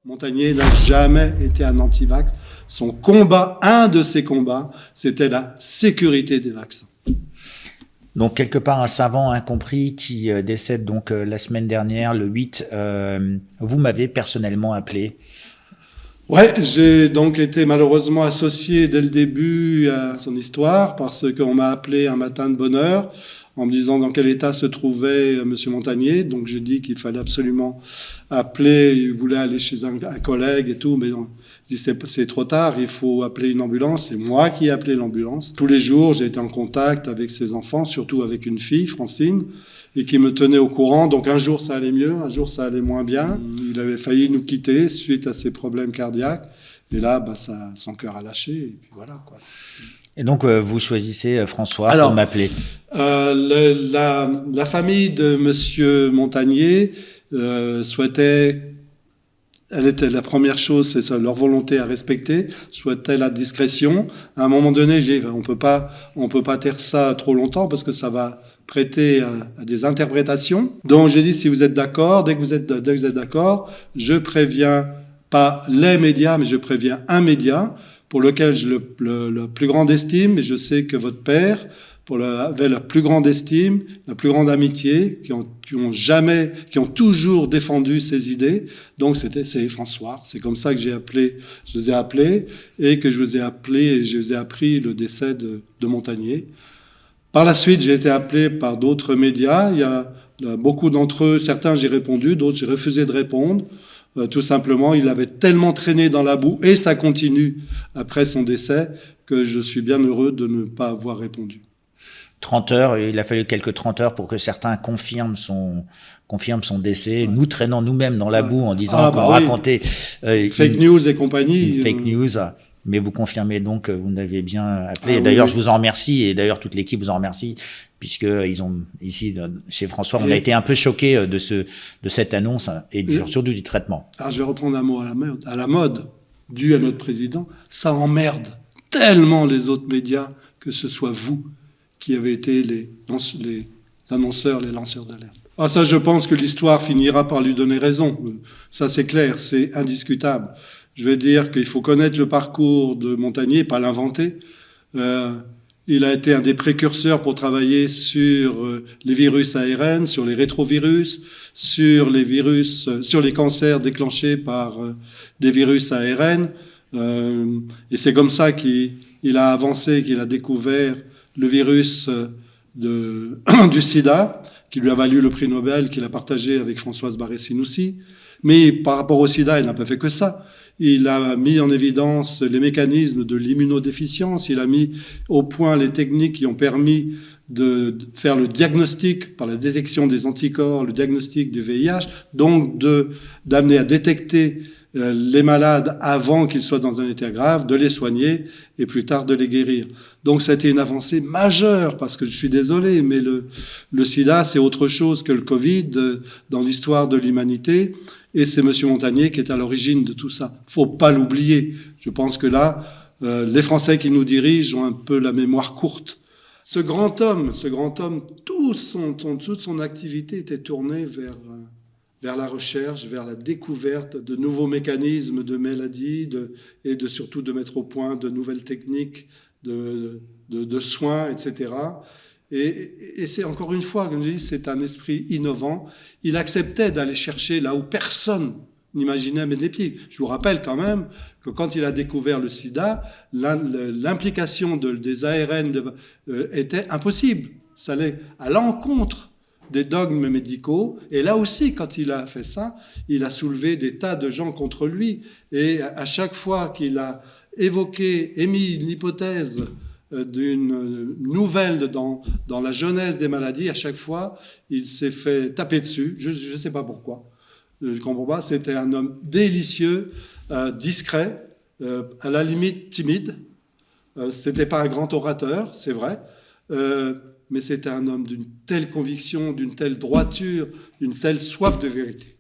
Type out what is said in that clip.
Montagnier n'a jamais été un anti-vax. Son combat, un de ses combats, c'était la sécurité des vaccins. Donc, quelque part, un savant incompris qui décède donc la semaine dernière, le 8. Vous m'avez personnellement appelé. Ouais, j'ai donc été malheureusement associé dès le début à son histoire parce qu'on m'a appelé un matin de bonne heure en me disant dans quel état se trouvait Monsieur Montagnier. Donc j'ai dit qu'il fallait absolument appeler. Il voulait aller chez un collègue et tout, mais non. Je dis c'est trop tard, il faut appeler une ambulance. C'est moi qui ai appelé l'ambulance. Tous les jours, j'ai été en contact avec ses enfants, surtout avec une fille, Francine, et qui me tenait au courant. Donc un jour ça allait mieux, un jour ça allait moins bien. Il avait failli nous quitter suite à ses problèmes cardiaques. Et là, son cœur a lâché. Et puis voilà, quoi. Et donc, vous choisissez François pour m'appeler. La famille de Monsieur Montagnier souhaitait... Elle était la première chose, c'est ça, leur volonté à respecter, souhaitait la discrétion. À un moment donné, j'ai dit, on peut pas taire ça trop longtemps parce que ça va prêter à des interprétations. Donc j'ai dit, si vous êtes d'accord, dès que vous êtes d'accord, je préviens pas les médias, mais je préviens un média pour lequel j'ai le plus grande estime, et je sais que votre père avait la plus grande estime, la plus grande amitié, qui ont toujours défendu ses idées. Donc c'est François. C'est comme ça que je les ai appelés, et que je vous ai appris le décès de Montagnier. Par la suite, j'ai été appelé par d'autres médias. Il y a beaucoup d'entre eux, certains j'ai répondu, d'autres j'ai refusé de répondre. Tout simplement, il avait tellement traîné dans la boue, et ça continue après son décès, que je suis bien heureux de ne pas avoir répondu. 30 heures, il a fallu quelques 30 heures pour que certains confirment son décès, nous traînant nous-mêmes dans la boue en disant qu'on racontait fake news et compagnie. Fake news. Mais vous confirmez donc que vous n'avez bien appelé. Et d'ailleurs, je vous en remercie, et d'ailleurs toute l'équipe vous en remercie, puisque ici chez François, on a été un peu choqués de cette annonce et surtout du traitement. Alors je vais reprendre un mot à la mode, dû à notre président. Ça emmerde tellement les autres médias que ce soit vous qui avez été les annonceurs, les lanceurs d'alerte. Ah, ça, je pense que l'histoire finira par lui donner raison. Ça, c'est clair, c'est indiscutable. Je vais dire qu'il faut connaître le parcours de Montagnier, pas l'inventer. Il a été un des précurseurs pour travailler sur les virus ARN, sur les rétrovirus, sur les cancers déclenchés par des virus ARN. Et c'est comme ça qu'il a avancé, qu'il a découvert le virus du sida, qui lui a valu le prix Nobel qu'il a partagé avec Françoise Barré-Sinoussi. Mais par rapport au sida, il n'a pas fait que ça. Il a mis en évidence les mécanismes de l'immunodéficience, il a mis au point les techniques qui ont permis de faire le diagnostic par la détection des anticorps, le diagnostic du VIH, donc d'amener à détecter les malades avant qu'ils soient dans un état grave, de les soigner et plus tard de les guérir. Donc ça a été une avancée majeure, parce que je suis désolé, mais le sida, c'est autre chose que le Covid dans l'histoire de l'humanité, et c'est M. Montagnier qui est à l'origine de tout ça. Faut pas l'oublier. Je pense que là, les Français qui nous dirigent ont un peu la mémoire courte. Ce grand homme, toute son activité était tournée vers la recherche, vers la découverte de nouveaux mécanismes de maladies et surtout de mettre au point de nouvelles techniques de soins, etc. Et c'est encore une fois, comme je dis, c'est un esprit innovant. Il acceptait d'aller chercher là où personne n'imaginait mettre les pieds. Je vous rappelle quand même que quand il a découvert le sida, l'implication des ARN était impossible. Ça allait à l'encontre des dogmes médicaux. Et là aussi, quand il a fait ça, il a soulevé des tas de gens contre lui. Et à chaque fois qu'il a émis une hypothèse d'une nouvelle dans la genèse des maladies, à chaque fois, il s'est fait taper dessus. Je ne sais pas pourquoi. Je ne comprends pas. C'était un homme délicieux, discret, à la limite timide. C'était pas un grand orateur, c'est vrai. Mais c'était un homme d'une telle conviction, d'une telle droiture, d'une telle soif de vérité.